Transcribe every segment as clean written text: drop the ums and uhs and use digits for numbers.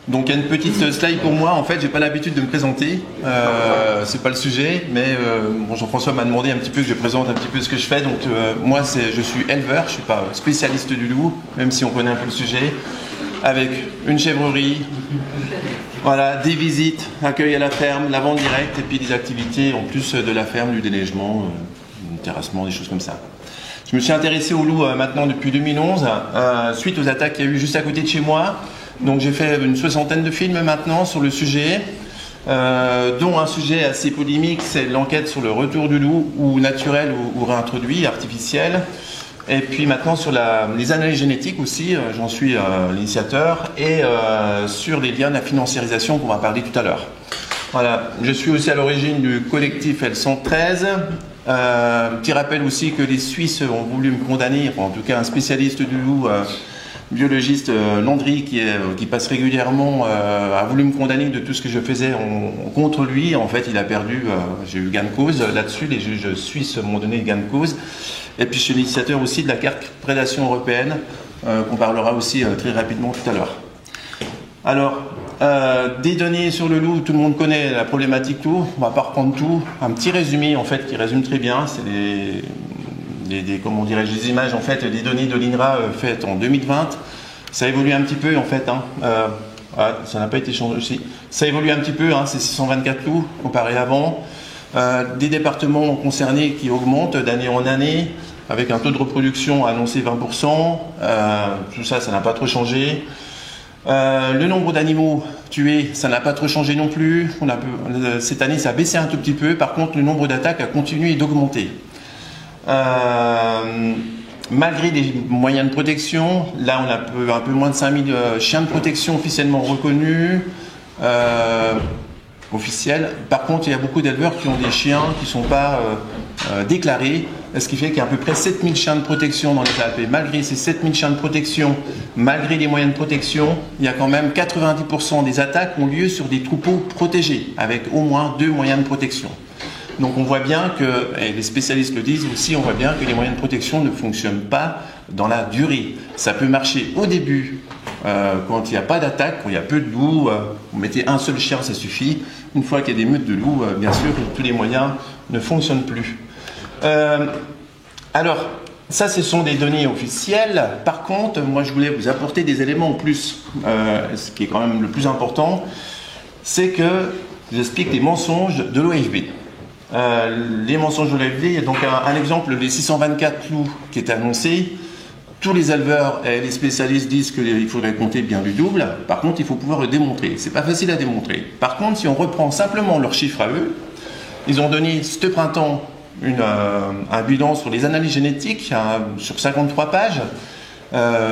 Donc il y a une petite slide pour moi. En fait, j'ai pas l'habitude de me présenter. C'est pas le sujet, mais bon, Jean-François m'a demandé un petit peu que je présente un petit peu ce que je fais. Donc moi, je suis éleveur. Je suis pas spécialiste du loup, même si on connaît un peu le sujet. Avec une chèvrerie, voilà, des visites, accueil à la ferme, la vente directe et puis des activités en plus de la ferme, du déneigement, du terrassement, des choses comme ça. Je me suis intéressé au loup maintenant depuis 2011, suite aux attaques qu'il y a eu juste à côté de chez moi. Donc j'ai fait une 60aine de films maintenant sur le sujet, dont un sujet assez polémique, c'est l'enquête sur le retour du loup, ou naturel ou réintroduit, artificiel. Et puis maintenant sur les analyses génétiques aussi, j'en suis l'initiateur, et sur les liens de la financiarisation qu'on va parler tout à l'heure. Voilà, je suis aussi à l'origine du collectif L113. Petit rappel aussi que les Suisses ont voulu me condamner, en tout cas un spécialiste du loup, biologiste Landry qui passe régulièrement, a voulu me condamner de tout ce que je faisais contre lui. En fait, il a perdu, j'ai eu gain de cause là-dessus, les juges suisses m'ont donné gain de cause. Et puis je suis l'initiateur aussi de la carte prédation européenne, qu'on parlera aussi très rapidement tout à l'heure. Alors, des données sur le loup, tout le monde connaît la problématique loup, on va pas reprendre tout. Un petit résumé en fait qui résume très bien, c'est comment dirais-je, les images en fait, des données de l'INRA faites en 2020. Ça évolue un petit peu en fait, ça n'a pas été changé aussi. Ça évolue un petit peu, c'est 624 loups comparé à avant. Des départements concernés qui augmentent d'année en année, avec un taux de reproduction annoncé 20%. Tout ça, ça n'a pas trop changé. Le nombre d'animaux tués, ça n'a pas trop changé non plus. Cette année, ça a baissé un tout petit peu. Par contre, le nombre d'attaques a continué d'augmenter. Malgré des moyens de protection, là, on a un peu moins de 5000 chiens de protection officiellement reconnus. Officiels. Par contre, il y a beaucoup d'éleveurs qui ont des chiens qui ne sont pas déclarés, ce qui fait qu'il y a à peu près 7000 chiens de protection dans les Alpes. Et malgré ces 7000 chiens de protection, malgré les moyens de protection, il y a quand même 90% des attaques ont lieu sur des troupeaux protégés, avec au moins 2 moyens de protection. Donc on voit bien que, et les spécialistes le disent aussi, on voit bien que les moyens de protection ne fonctionnent pas dans la durée. Ça peut marcher au début, quand il n'y a pas d'attaque, quand il y a peu de loups, vous mettez un seul chien, ça suffit. Une fois qu'il y a des meutes de loups, bien sûr, tous les moyens ne fonctionnent plus. Alors, ça, ce sont des données officielles. Par contre, moi, je voulais vous apporter des éléments en plus. Ce qui est quand même le plus important, c'est que j'explique les mensonges de l'OFB. Les mensonges de l'OFB, il y a donc un exemple, les 624 loups qui est annoncé. Tous les éleveurs et les spécialistes disent qu'il faudrait compter bien du double. Par contre, il faut pouvoir le démontrer. C'est pas facile à démontrer. Par contre, si on reprend simplement leurs chiffres à eux, ils ont donné ce printemps un bilan sur les analyses génétiques sur 53 pages,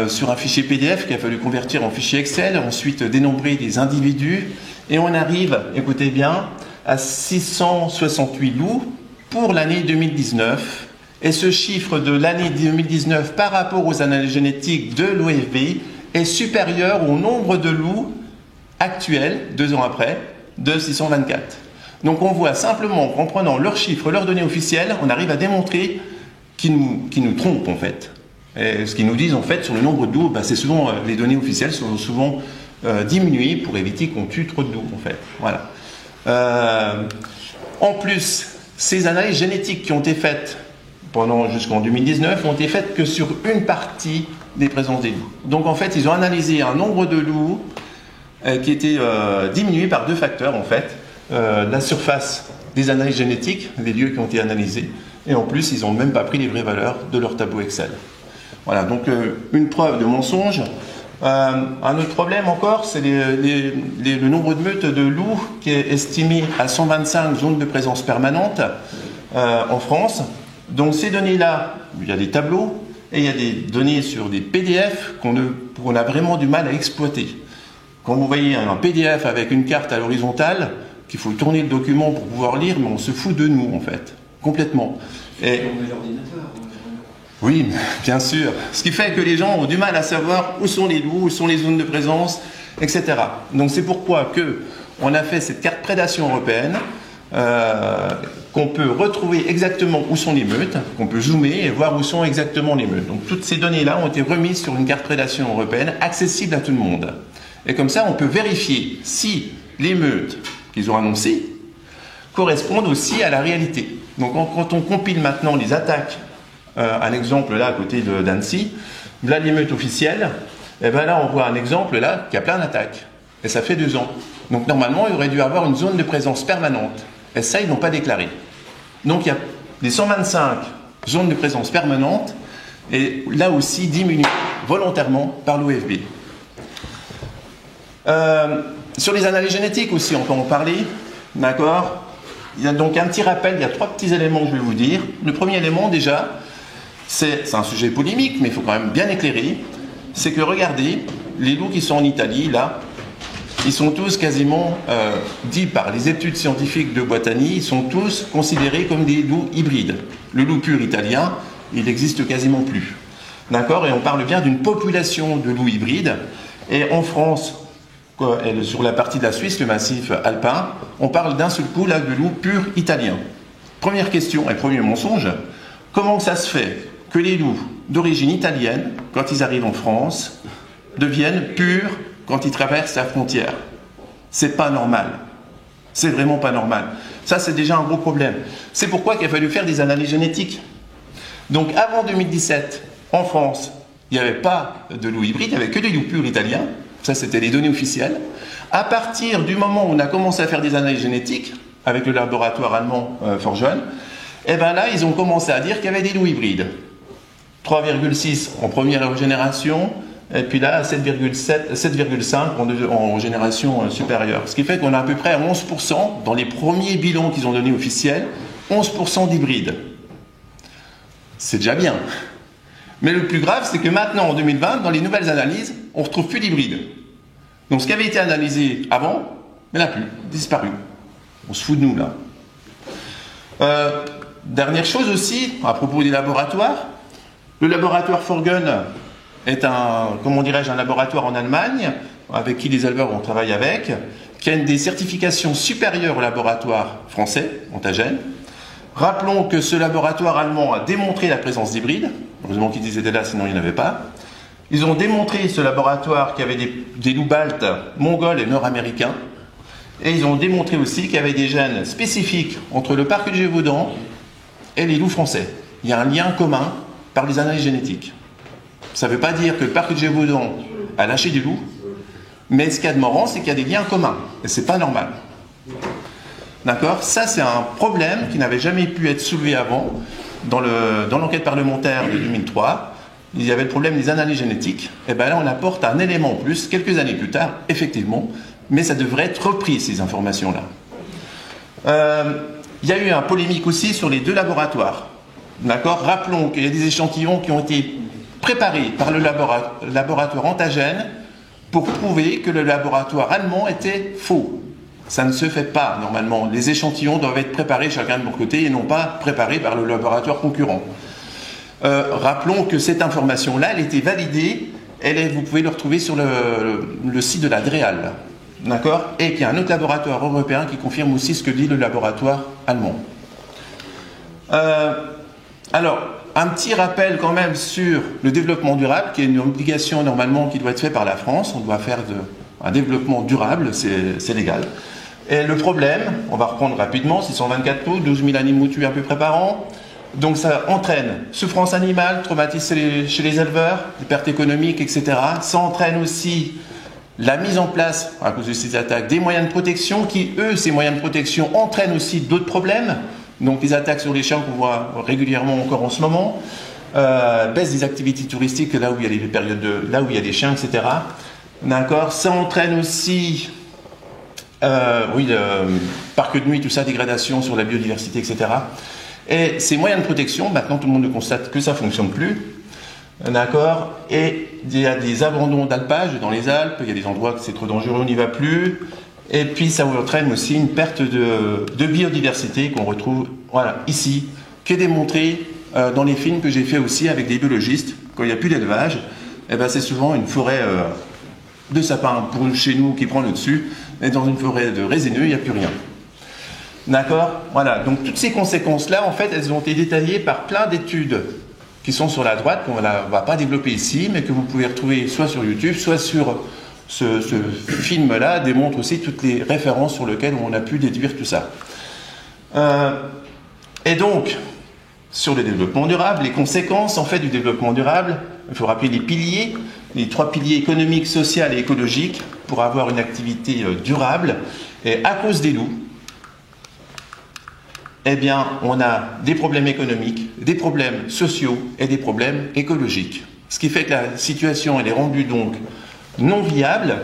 sur un fichier PDF qu'il a fallu convertir en fichier Excel, ensuite dénombrer des individus, et on arrive, écoutez bien, à 668 loups pour l'année 2019. Et ce chiffre de l'année 2019 par rapport aux analyses génétiques de l'OFB est supérieur au nombre de loups actuels, 2 ans après, de 624. Donc on voit simplement, en prenant leurs chiffres, leurs données officielles, on arrive à démontrer qu'ils nous trompent en fait. Et ce qu'ils nous disent en fait sur le nombre de loups, c'est souvent, les données officielles sont souvent diminuées pour éviter qu'on tue trop de loups en fait. Voilà. En plus, ces analyses génétiques qui ont été faites jusqu'en 2019, ont été faites que sur une partie des présences des loups. Donc en fait, ils ont analysé un nombre de loups qui était diminué par 2 facteurs en fait. La surface des analyses génétiques, les lieux qui ont été analysés, et en plus, ils n'ont même pas pris les vraies valeurs de leur tableau Excel. Voilà, donc une preuve de mensonge. Un autre problème encore, c'est le nombre de meutes de loups qui est estimé à 125 zones de présence permanente en France. Donc ces données-là, il y a des tableaux et il y a des données sur des PDF qu'on a vraiment du mal à exploiter. Quand vous voyez un PDF avec une carte à l'horizontale, qu'il faut tourner le document pour pouvoir lire, mais on se fout de nous en fait, complètement. Et oui, bien sûr. Ce qui fait que les gens ont du mal à savoir où sont les loups, où sont les zones de présence, etc. Donc c'est pourquoi on a fait cette carte prédation européenne, qu'on peut retrouver exactement où sont les meutes, qu'on peut zoomer et voir où sont exactement les meutes. Donc toutes ces données-là ont été remises sur une carte prédation européenne accessible à tout le monde. Et comme ça, on peut vérifier si les meutes qu'ils ont annoncées correspondent aussi à la réalité. Donc quand on compile maintenant les attaques, un exemple là à côté d'Annecy, là l'émeute officielle, et bien là on voit un exemple là qui a plein d'attaques. Et ça fait 2 ans. Donc normalement il aurait dû avoir une zone de présence permanente. Et ça ils n'ont pas déclaré. Donc il y a les 125 zones de présence permanente, et là aussi diminuées volontairement par l'OFB. Sur les analyses génétiques aussi on peut en parler, d'accord. Il y a donc un petit rappel, il y a 3 petits éléments que je vais vous dire. Le premier élément déjà, c'est un sujet polémique, mais il faut quand même bien éclairer, c'est que regardez, les loups qui sont en Italie, là, ils sont tous quasiment, dits par les études scientifiques de Boitani, ils sont tous considérés comme des loups hybrides. Le loup pur italien, il n'existe quasiment plus. D'accord. Et on parle bien d'une population de loups hybrides. Et en France, sur la partie de la Suisse, le massif alpin, on parle d'un seul coup là de loups purs italiens. Première question et premier mensonge, comment ça se fait que les loups d'origine italienne, quand ils arrivent en France, deviennent purs quand ils traversent la frontière? C'est pas normal. C'est vraiment pas normal. Ça, c'est déjà un gros problème. C'est pourquoi il a fallu faire des analyses génétiques. Donc avant 2017, en France, il n'y avait pas de loups hybrides, il n'y avait que des loups purs italiens. Ça, c'était les données officielles. À partir du moment où on a commencé à faire des analyses génétiques, avec le laboratoire allemand Forgeon, et bien là, ils ont commencé à dire qu'il y avait des loups hybrides. 3,6 en première génération, et puis là, 7,5 en génération supérieure. Ce qui fait qu'on a à peu près 11%, dans les premiers bilans qu'ils ont donnés officiels, 11% d'hybrides. C'est déjà bien. Mais le plus grave, c'est que maintenant, en 2020, dans les nouvelles analyses, on ne retrouve plus d'hybrides. Donc ce qui avait été analysé avant, il n'y en a plus, disparu. On se fout de nous, là. Dernière chose aussi, à propos des laboratoires, le laboratoire Forgen est un laboratoire en Allemagne, avec qui les éleveurs on travaille avec, qui a des certifications supérieures au laboratoire français, Antagène. Rappelons que ce laboratoire allemand a démontré la présence d'hybrides. Heureusement qu'ils étaient là, sinon il n'y en avait pas. Ils ont démontré, ce laboratoire, qu'il y avait des loups baltes mongols et nord-américains. Et ils ont démontré aussi qu'il y avait des gènes spécifiques entre le parc du Gévaudan et les loups français. Il y a un lien commun par les analyses génétiques. Ça ne veut pas dire que le parc du Gévaudan a lâché des loups, mais ce qu'il y a de marrant, c'est qu'il y a des liens communs. Et ce n'est pas normal. D'accord. Ça, c'est un problème qui n'avait jamais pu être soulevé avant. Dans l'enquête parlementaire de 2003, il y avait le problème des analyses génétiques. Et bien là, on apporte un élément en plus, quelques années plus tard, effectivement, mais ça devrait être repris, ces informations-là. Il y a eu un polémique aussi sur les 2 laboratoires. D'accord. Rappelons qu'il y a des échantillons qui ont été préparés par le laboratoire Antagène pour prouver que le laboratoire allemand était faux. Ça ne se fait pas, normalement. Les échantillons doivent être préparés chacun de leur côté et non pas préparés par le laboratoire concurrent. Rappelons que cette information-là, elle était validée, vous pouvez le retrouver sur le site de la DREAL. D'accord. Et qu'il y a un autre laboratoire européen qui confirme aussi ce que dit le laboratoire allemand. Alors, un petit rappel quand même sur le développement durable, qui est une obligation normalement qui doit être faite par la France. On doit faire un développement durable, c'est légal. Et le problème, on va reprendre rapidement, 624 loups, 12 000 animaux tués à peu près par an. Donc ça entraîne souffrance animale, traumatisme chez les éleveurs, des pertes économiques, etc. Ça entraîne aussi la mise en place, à cause de ces attaques, des moyens de protection qui, eux, ces moyens de protection entraînent aussi d'autres problèmes. Donc les attaques sur les chiens qu'on voit régulièrement encore en ce moment, baisse des activités touristiques là où il y a des périodes là où il y a des chiens, etc. D'accord. Ça entraîne aussi parc de nuit, tout ça, dégradation sur la biodiversité, etc. Et ces moyens de protection, maintenant tout le monde constate que ça ne fonctionne plus. D'accord. Et il y a des abandons d'alpage dans les Alpes, il y a des endroits que c'est trop dangereux, on n'y va plus. Et puis ça entraîne aussi une perte de biodiversité qu'on retrouve ici, qui est démontrée dans les films que j'ai fait aussi avec des biologistes. Quand il n'y a plus d'élevage, c'est souvent une forêt de sapins pour chez nous qui prend le dessus, et dans une forêt de résineux, il n'y a plus rien. D'accord. Voilà, donc toutes ces conséquences-là, en fait, elles ont été détaillées par plein d'études qui sont sur la droite, qu'on ne va pas développer ici, mais que vous pouvez retrouver soit sur YouTube, soit sur ce film-là démontre aussi toutes les références sur lesquelles on a pu déduire tout ça. Et donc, sur le développement durable, les conséquences en fait du développement durable, il faut rappeler les piliers, les 3 piliers économiques, sociaux et écologiques pour avoir une activité durable. Et à cause des loups, eh bien, on a des problèmes économiques, des problèmes sociaux et des problèmes écologiques. Ce qui fait que la situation elle est rendue donc non viable,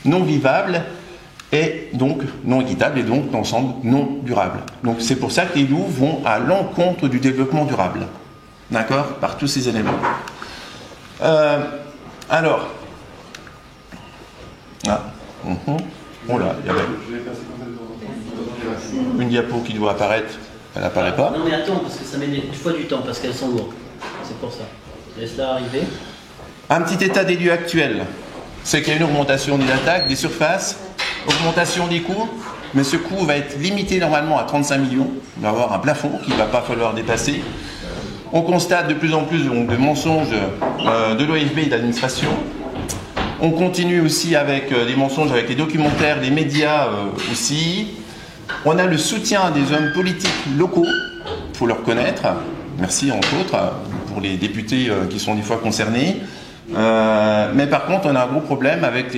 non vivable et donc non équitable et donc d'ensemble non durable. Donc c'est pour ça que les loups vont à l'encontre du développement durable. D'accord? Par tous ces éléments. Alors. Ah. Oh là, il y avait une diapo qui doit apparaître. Elle n'apparaît pas. Non mais attends, parce que ça met une fois du temps, parce qu'elles sont lourdes. C'est pour ça. Laisse-la arriver. Un petit état des lieux actuel. C'est qu'il y a une augmentation des attaques, des surfaces, augmentation des coûts, mais ce coût va être limité normalement à 35 millions. On va avoir un plafond qu'il ne va pas falloir dépasser. On constate de plus en plus donc, de mensonges de l'OFB et de l'administration. On continue aussi avec des mensonges avec les documentaires, les médias aussi. On a le soutien des hommes politiques locaux, il faut le reconnaître. Merci entre autres pour les députés qui sont des fois concernés. Mais par contre, on a un gros problème avec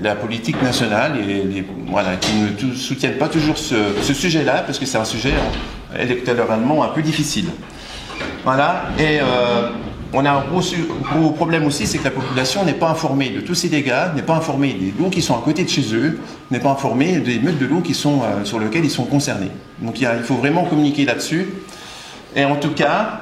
la politique nationale et voilà, qui ne soutiennent pas toujours ce sujet-là, parce que c'est un sujet électoralement un peu difficile. Voilà, et on a un gros problème aussi, c'est que la population n'est pas informée de tous ces dégâts, n'est pas informée des loups qui sont à côté de chez eux, n'est pas informée des meutes de loups qui sont, sur lesquels ils sont concernés. Donc il faut vraiment communiquer là-dessus. Et en tout cas,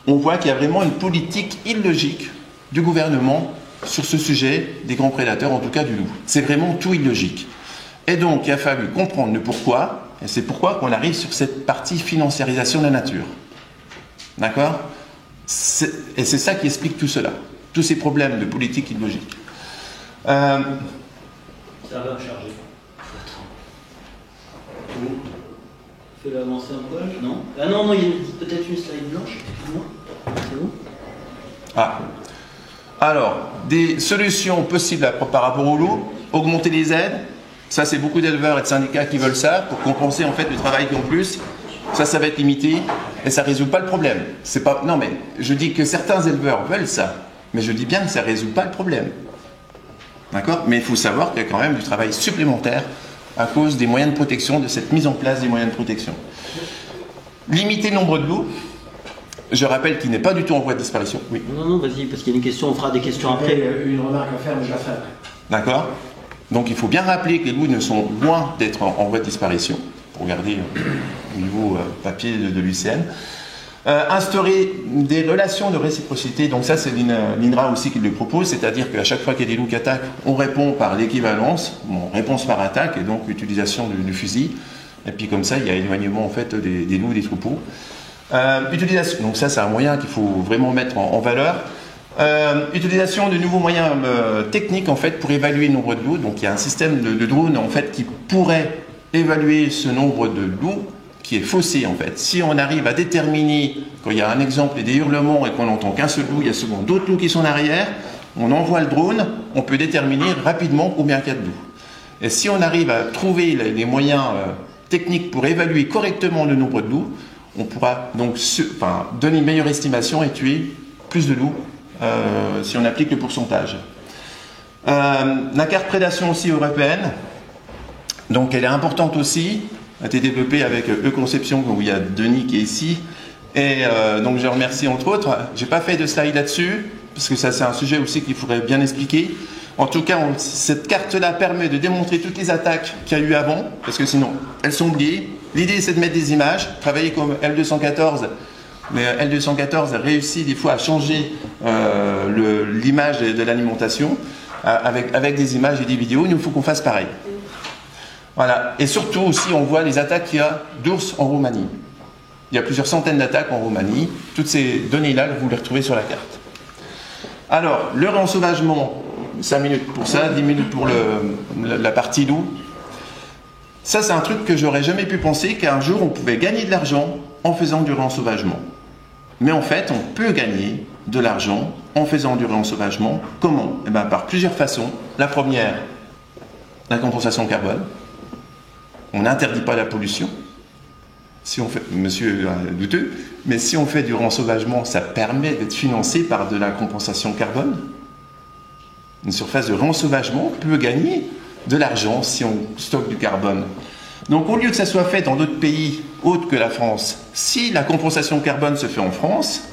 on voit qu'il y a vraiment une politique illogique du gouvernement sur ce sujet des grands prédateurs, en tout cas du loup. C'est vraiment tout illogique. Et donc, il a fallu comprendre le pourquoi, et c'est pourquoi qu'on arrive sur cette partie financiarisation de la nature. D'accord ? Et c'est ça qui explique tout cela, tous ces problèmes de politique illogique. Ça va charger. Fais-le avancer un peu, non? Ah non, il y a peut-être une slide blanche. C'est où? Ah. Alors, des solutions possibles par rapport au loup, augmenter les aides, ça c'est beaucoup d'éleveurs et de syndicats qui veulent ça, pour compenser en fait le travail qu'ils ont plus. Ça va être limité, et ça ne résout pas le problème. C'est pas... Non mais, je dis que certains éleveurs veulent ça, mais je dis bien que ça ne résout pas le problème. D'accord? Mais il faut savoir qu'il y a quand même du travail supplémentaire à cause des moyens de protection, de cette mise en place des moyens de protection. Limiter le nombre de loups, je rappelle qu'il n'est pas du tout en voie de disparition. Oui. Non, vas-y, parce qu'il y a une question, on fera des questions après. Une remarque à faire, mais je la ferai. D'accord? Donc il faut bien rappeler que les loups ne sont loin d'être en voie de disparition. Regardez au niveau papier de l'UICN. Instaurer des relations de réciprocité, donc ça c'est l'INRA aussi qui le propose, c'est-à-dire qu'à chaque fois qu'il y a des loups qui attaquent, on répond par l'équivalence, réponse par attaque, et donc l'utilisation du fusil, et puis comme ça il y a éloignement en fait des loups des troupeaux. Utilisation, donc ça c'est un moyen qu'il faut vraiment mettre en valeur. Utilisation de nouveaux moyens techniques en fait pour évaluer le nombre de loups, donc il y a un système de drone en fait qui pourrait évaluer ce nombre de loups qui est faussé en fait. Si on arrive à déterminer, quand il y a un exemple et des hurlements et qu'on n'entend qu'un seul loup, il y a souvent d'autres loups qui sont en arrière, on envoie le drone, on peut déterminer rapidement combien il y a de loups. Et si on arrive à trouver les moyens techniques pour évaluer correctement le nombre de loups, on pourra donc donner une meilleure estimation et tuer plus de loups si on applique le pourcentage. La carte prédation aussi européenne, donc elle est importante aussi, a été développée avec E-Conception, où il y a Denis qui est ici, et donc je remercie entre autres. J'ai pas fait de slide là-dessus, parce que ça c'est un sujet aussi qu'il faudrait bien expliquer. En tout cas, cette carte-là permet de démontrer toutes les attaques qu'il y a eu avant, parce que sinon elles sont oubliées. L'idée c'est de mettre des images, travailler comme L214, mais L214 réussit des fois à changer l'image de l'alimentation avec des images et des vidéos. Il faut qu'on fasse pareil. Voilà. Et surtout aussi, on voit les attaques qu'il y a d'ours en Roumanie. Il y a plusieurs centaines d'attaques en Roumanie. Toutes ces données-là, vous les retrouvez sur la carte. Alors, le réensauvagement, 5 minutes pour ça, 10 minutes pour la partie loup. Ça, c'est un truc que j'aurais jamais pu penser qu'un jour, on pouvait gagner de l'argent en faisant du réensauvagement. Mais en fait, on peut gagner de l'argent en faisant du réensauvagement. Comment? Eh bien, par plusieurs façons. La première, la compensation carbone. On n'interdit pas la pollution. Si on fait, monsieur douteux, mais si on fait du réensauvagement, ça permet d'être financé par de la compensation carbone. Une surface de réensauvagement peut gagner de l'argent si on stocke du carbone. Donc au lieu que ça soit fait dans d'autres pays autres que la France, si la compensation carbone se fait en France,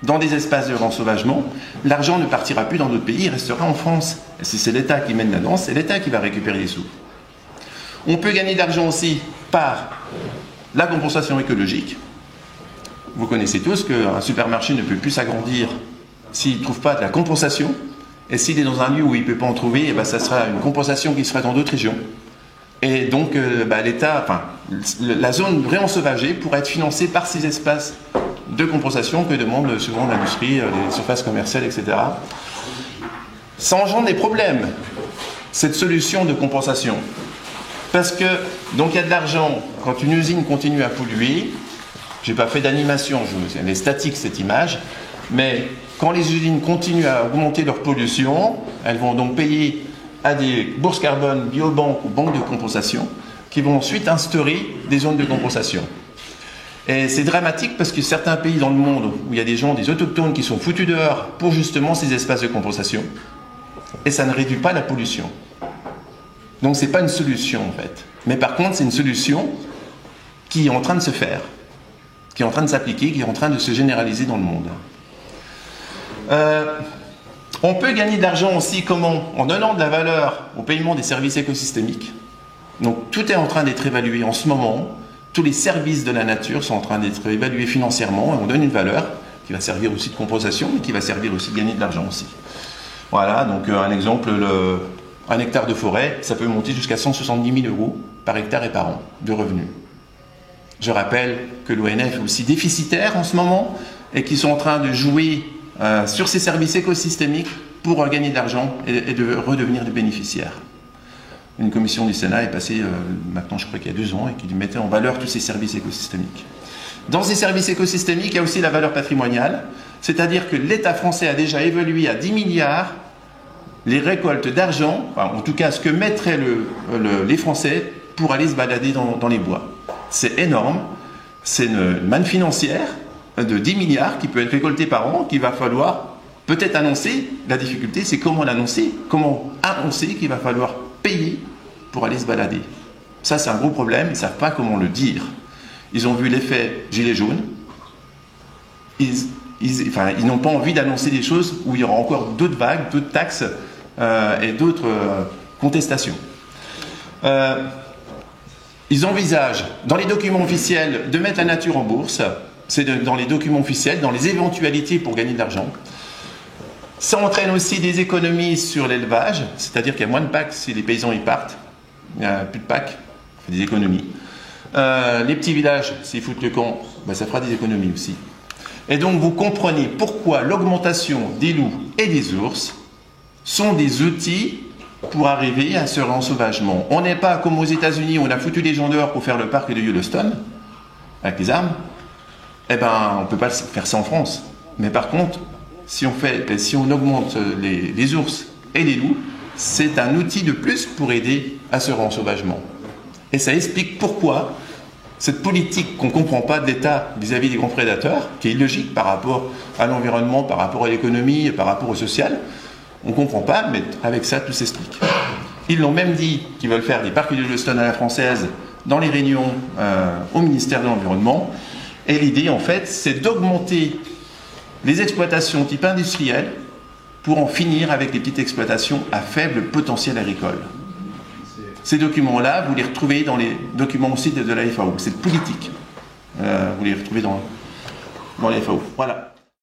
dans des espaces de réensauvagement, l'argent ne partira plus dans d'autres pays, il restera en France. Et si c'est l'État qui mène la danse, c'est l'État qui va récupérer les sous. On peut gagner de l'argent aussi par la compensation écologique. Vous connaissez tous qu'un supermarché ne peut plus s'agrandir s'il ne trouve pas de la compensation. Et s'il est dans un lieu où il ne peut pas en trouver, eh ben, ça sera une compensation qui sera dans d'autres régions. Et donc l'État, la zone réensauvagée pourrait être financée par ces espaces de compensation que demande souvent l'industrie, les surfaces commerciales, etc. Ça engendre des problèmes, cette solution de compensation. Parce que, donc il y a de l'argent, quand une usine continue à polluer, je n'ai pas fait d'animation, elle est statique cette image, mais quand les usines continuent à augmenter leur pollution, elles vont donc payer à des bourses carbone, biobanques ou banques de compensation, qui vont ensuite instaurer des zones de compensation. Et c'est dramatique parce que certains pays dans le monde où il y a des gens, des autochtones qui sont foutus dehors pour justement ces espaces de compensation, et ça ne réduit pas la pollution. Donc c'est pas une solution en fait. Mais par contre c'est une solution qui est en train de se faire, qui est en train de s'appliquer, qui est en train de se généraliser dans le monde. On peut gagner de l'argent aussi comment? En donnant de la valeur au paiement des services écosystémiques. Donc tout est en train d'être évalué en ce moment. Tous les services de la nature sont en train d'être évalués financièrement et on donne une valeur qui va servir aussi de compensation mais qui va servir aussi de gagner de l'argent aussi. Voilà, donc un exemple, un hectare de forêt, ça peut monter jusqu'à 170 000 € par hectare et par an de revenus. Je rappelle que l'ONF est aussi déficitaire en ce moment et qu'ils sont en train de jouer sur ces services écosystémiques pour gagner de l'argent et de redevenir des bénéficiaires. Une commission du Sénat est passée, maintenant je crois qu'il y a 2 ans, et qui mettait en valeur tous ces services écosystémiques. Dans ces services écosystémiques, il y a aussi la valeur patrimoniale, c'est-à-dire que l'État français a déjà évalué à 10 milliards les récoltes d'argent, enfin, en tout cas ce que mettraient les Français pour aller se balader dans les bois. C'est énorme, c'est une manne financière de 10 milliards qui peut être récoltée par an, qu'il va falloir peut-être annoncer. La difficulté, c'est comment l'annoncer, comment annoncer qu'il va falloir payer pour aller se balader. Ça, c'est un gros problème, ils ne savent pas comment le dire. Ils ont vu l'effet gilet jaune, ils n'ont pas envie d'annoncer des choses où il y aura encore d'autres vagues, d'autres taxes et d'autres contestations. Ils envisagent, dans les documents officiels, de mettre la nature en bourse. C'est dans les documents officiels, dans les éventualités pour gagner de l'argent. Ça entraîne aussi des économies sur l'élevage, c'est-à-dire qu'il y a moins de PAC si les paysans y partent. Il n'y a plus de PAC, ça fait des économies. Les petits villages, s'ils foutent le camp, ben ça fera des économies aussi. Et donc vous comprenez pourquoi l'augmentation des loups et des ours sont des outils pour arriver à ce réensauvagement. On n'est pas comme aux États-Unis où on a foutu les gens dehors pour faire le parc de Yellowstone, avec les armes. Eh ben, on ne peut pas faire ça en France. Mais par contre, si on augmente les ours et les loups, c'est un outil de plus pour aider à ce réensauvagement. Et ça explique pourquoi cette politique qu'on ne comprend pas de l'État vis-à-vis des grands prédateurs, qui est illogique par rapport à l'environnement, par rapport à l'économie, par rapport au social, on ne comprend pas, mais avec ça, tout s'explique. Ils l'ont même dit qu'ils veulent faire des parcs de Yellowstone à la française dans les réunions au ministère de l'Environnement. Et l'idée, en fait, c'est d'augmenter les exploitations type industrielles pour en finir avec les petites exploitations à faible potentiel agricole. Ces documents-là, vous les retrouvez dans les documents aussi de la FAO. C'est politique. Vous les retrouvez dans la FAO. Voilà.